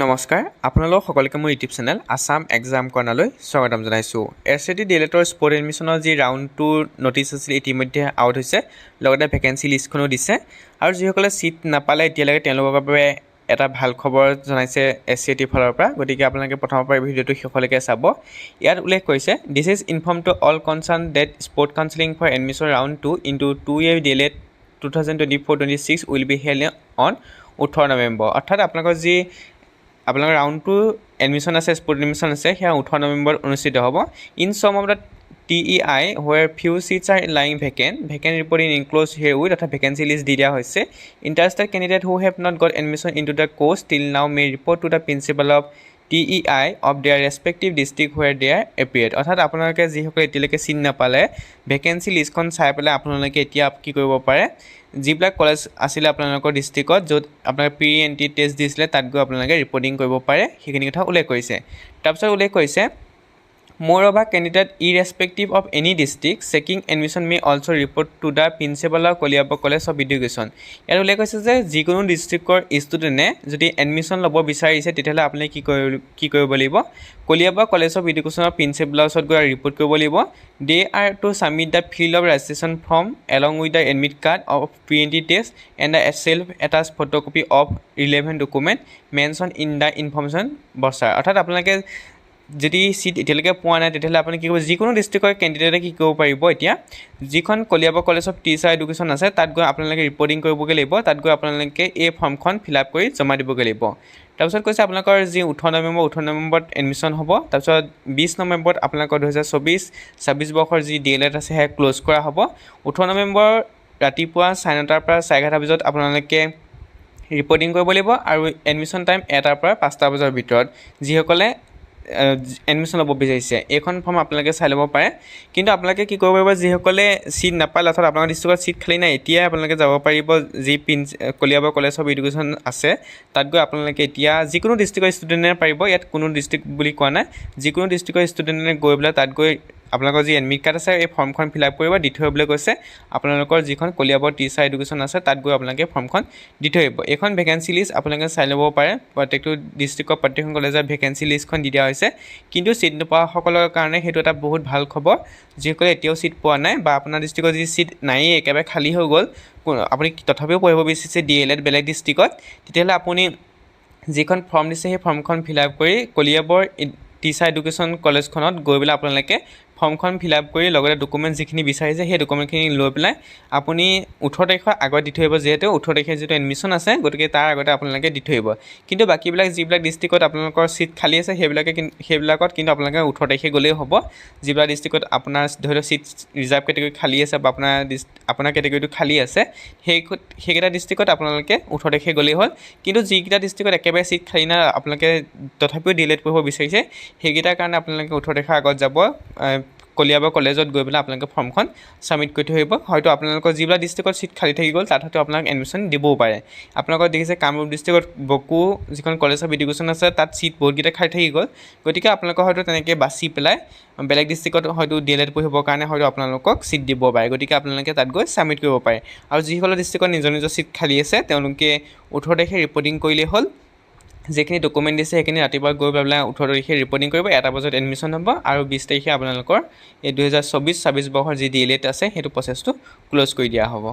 নমস্কাৰ আপোনালোক সকলোকে মোৰ ইউটিউব চেনেল আসাম এক্সাম কৰ্ণাৰলৈ স্বাগতম জনাইছোঁ। এছএটি ডিএলএডৰ স্পৰ্ট এডমিশ্যনৰ যি ৰাউণ্ড 2 নটিচ আছিল ইতিমধ্যে আউট হৈছে, লগতে ভেকেঞ্চি লিষ্টখনো দিছে আৰু যিসকলে ছিট নাপালে এতিয়ালৈকে তেওঁলোকৰ বাবে এটা ভাল খবৰ জনাইছে এছএটিৰ ফালৰ পৰা। গতিকে আপোনালোকে প্ৰথমৰ পৰা ভিডিঅ'টো শেষলৈকে চাব। ইয়াত উল্লেখ কৰিছে this is inform to all concerned that spot counselling for admission round 2 into 2-year DElEd 2024-26 will be held on 18 November. অৰ্থাৎ আপোনালোকৰ যি আপোনালোকৰ ৰাউণ্ড 2 এডমিশ্যন আছে, স্পৰ্ট এডমিশ্যন আছে, সেয়া 18 নৱেম্বৰত অনুষ্ঠিত হ'ব। In some of the TEI where few seats are lying vacant reporting enclosed herewith অৰ্থাৎ ভেকেঞ্চি লিষ্ট দি দিয়া হৈছে। Interested candidate who have not got admission into the course till now may report to the principal of TEI of their respective district where they are appeared। অৰ্থাৎ আপোনালোকে যিসকলে এতিয়ালৈকে seat নাপালে vacancy লিষ্টখন চাই পেলাই আপোনালোকে এতিয়া কি কৰিব পাৰে, যিবিলাক কলেজ আছিলে আপোনালোকৰ ডিষ্ট্ৰিক্টত য'ত আপোনালোকে প্ৰি এণ্ট্ৰি টেষ্ট দিছিলে তাত গৈ আপোনালোকে ৰিপৰ্টিং কৰিব পাৰে, সেইখিনি কথা উল্লেখ কৰিছে। তাৰপিছত উল্লেখ কৰিছে moreover candidate irrespective of any district seeking admission may also report to the principal of Kaliabor college of education. ইয়াত উল্লেখ কৰিছে যে যিকোনো ডিষ্ট্ৰিক্টৰ ষ্টুডেণ্টে যদি এডমিশ্যন ল'ব বিচাৰিছে তেতিয়াহ'লে আপুনি কি কৰিব লাগিব, কলিয়াবৰ কলেজ অফ এডুকেশ্যনৰ প্ৰিন্সিপালৰ ওচৰত গৈ ৰিপৰ্ট কৰিব লাগিব। They are to submit the filled of registration form along with the admit card of pre entry test and the self attach photocopy of relevant document mention in the information বক্সাৰ। অৰ্থাৎ আপোনালোকে যদি seat এতিয়ালৈকে পোৱা নাই তেতিয়াহ'লে আপুনি কি কৰিব, যিকোনো ডিষ্ট্ৰিক্টৰ কেণ্ডিডেটে কি কৰিব পাৰিব, এতিয়া যিখন Kaliabor college of teacher education আছে তাত গৈ আপোনালোকে ৰিপৰ্টিং কৰিবগৈ লাগিব। তাত গৈ আপোনালোকে এই ফৰ্মখন ফিল আপ কৰি জমা দিবগৈ লাগিব। তাৰপিছত কৈছে আপোনালোকৰ যি 18 নৱেম্বৰত এডমিশ্যন হ'ব। তাৰপিছত 20 নৱেম্বৰত আপোনালোকৰ 2024-26 বৰ্ষৰ যি ডিএলএড আছে সেয়া ক্ল'জ কৰা হ'ব। 18 নৱেম্বৰ ৰাতিপুৱা 9:30 পৰা 11:30 বজাত আপোনালোকে ৰিপৰ্টিং কৰিব লাগিব আৰু এডমিশ্যন টাইম 1টাৰ পৰা 5টা বজাৰ ভিতৰত। যিসকলে এডমিশ্যন ল'ব বিচাৰিছে এইখন ফৰ্ম আপোনালোকে চাই ল'ব পাৰে। কিন্তু আপোনালোকে কি কৰিব পাৰিব, যিসকলে চিট নাপালে অৰ্থাৎ আপোনালোকৰ ডিষ্ট্ৰিক্টত চিট খালী নাই, এতিয়াই আপোনালোকে যাব পাৰিব যি কলিয়াবৰ কলেজ অফ এডুকেশ্যন আছে তাত গৈ আপোনালোকে এতিয়া যিকোনো ডিষ্ট্ৰিক্টৰ ষ্টুডেণ্টে পাৰিব, ইয়াত কোনো ডিষ্ট্ৰিক্ট বুলি কোৱা নাই, যিকোনো ডিষ্ট্ৰিক্টৰ ষ্টুডেণ্টে গৈ পেলাই তাত গৈ আপোনালোকৰ যি এডমিট কাৰ্ড আছে এই ফৰ্মখন ফিল আপ কৰিব, দি থৈ আহিবলৈ কৈছে। আপোনালোকৰ যিখন কলিয়াবৰ টিচাৰ এডুকেশ্যন আছে তাত গৈ আপোনালোকে ফৰ্মখন দি থৈ আহিব। এইখন ভেকেঞ্চি লিষ্ট আপোনালোকে চাই ল'ব পাৰে। প্ৰত্যেকটো ডিষ্ট্ৰিক্টৰ প্ৰত্যেকখন কলেজৰ ভেকেঞ্চি লিষ্টখন দি দিয়া হৈছে। কিন্তু চিট নোপোৱাসকলৰ কাৰণে সেইটো এটা বহুত ভাল খবৰ। যিসকলে এতিয়াও চিট পোৱা নাই বা আপোনাৰ ডিষ্ট্ৰিক্টত যি চিট নায়েই একেবাৰে খালী হৈ গ'ল, আপুনি তথাপিও পঢ়িব বিচাৰিছে ডিএলএড বেলেগ ডিষ্ট্ৰিক্টত, তেতিয়াহ'লে আপুনি যিখন ফৰ্ম দিছে সেই ফৰ্মখন ফিল আপ কৰি কলিয়াবৰ টিচাৰ এডুকেশ্যন কলেজখনত গৈ পেলাই আপোনালোকে ফৰ্মখন ফিল আপ কৰি লগতে ডকুমেণ্ট যিখিনি বিচাৰিছে সেই ডকুমেণ্টখিনি লৈ পেলাই আপুনি 18 তাৰিখৰ আগত দি থৈ আহিব। যিহেতু 18 তাৰিখে যিটো এডমিশ্যন আছে গতিকে তাৰ আগতে আপোনালোকে দি থৈ আহিব। কিন্তু বাকীবিলাক যিবিলাক ডিষ্ট্ৰিক্টত আপোনালোকৰ চিট খালী আছে সেইবিলাকত কিন্তু আপোনালোকে 18 তাৰিখে গ'লেই হ'ব। যিবিলাক ডিষ্ট্ৰিক্টত আপোনাৰ ধৰি লওক চিট ৰিজাৰ্ভ কেটেগৰী খালী আছে বা আপোনাৰ কেটেগৰীটো খালী আছে সেইকেইটা ডিষ্ট্ৰিক্টত আপোনালোকে 18 তাৰিখে গ'লেই হ'ল। কিন্তু যিকেইটা ডিষ্ট্ৰিক্টত একেবাৰে চিট খালী নাই আপোনালোকে তথাপিও ডিএলএড পঢ়িব বিচাৰিছে সেইকেইটাৰ কাৰণে আপোনালোকে 18 তাৰিখৰ আগত যাব কলিয়াবৰ কলেজত গৈ পেলাই আপোনালোকে ফৰ্মখন ছাবমিট কৰি থৈ আহিব। হয়তো আপোনালোকৰ যিবিলাক ডিষ্ট্ৰিক্টত চিট খালী থাকি গ'ল তাত হয়তো আপোনাক এডমিশ্যন দিবও পাৰে। আপোনালোকৰ দেখিছে কামৰূপ ডিষ্ট্ৰিক্টত বকো যিখন কলেজ অফ এডুকেশ্যন আছে তাত চিট বহুতকেইটা খালী থাকি গ'ল। গতিকে আপোনালোকৰ হয়তো তেনেকৈ বাছি পেলাই বেলেগ ডিষ্ট্ৰিক্টত হয়তো ডিএলএড পঢ়িবৰ কাৰণে হয়তো আপোনালোকক চিট দিব পাৰে। গতিকে আপোনালোকে তাত গৈ ছাবমিট কৰিব পাৰে। আৰু যিসকলৰ ডিষ্ট্ৰিক্টত নিজৰ চিট খালী আছে তেওঁলোকে 18 তাৰিখে ৰিপৰ্টিং কৰিলেই হ'ল। যিখিনি ডকুমেণ্ট দিছে সেইখিনি ৰাতিপুৱা গৈ পেলাই 18 তাৰিখে ৰিপৰ্টিং কৰিব, 1টা বজাত এডমিশ্যন হ'ব আৰু 20 তাৰিখে আপোনালোকৰ এই 2024-26 বৰ্ষৰ যি ডিএলএড আছে সেইটো প্ৰচেছটো ক্ল'জ কৰি দিয়া হ'ব।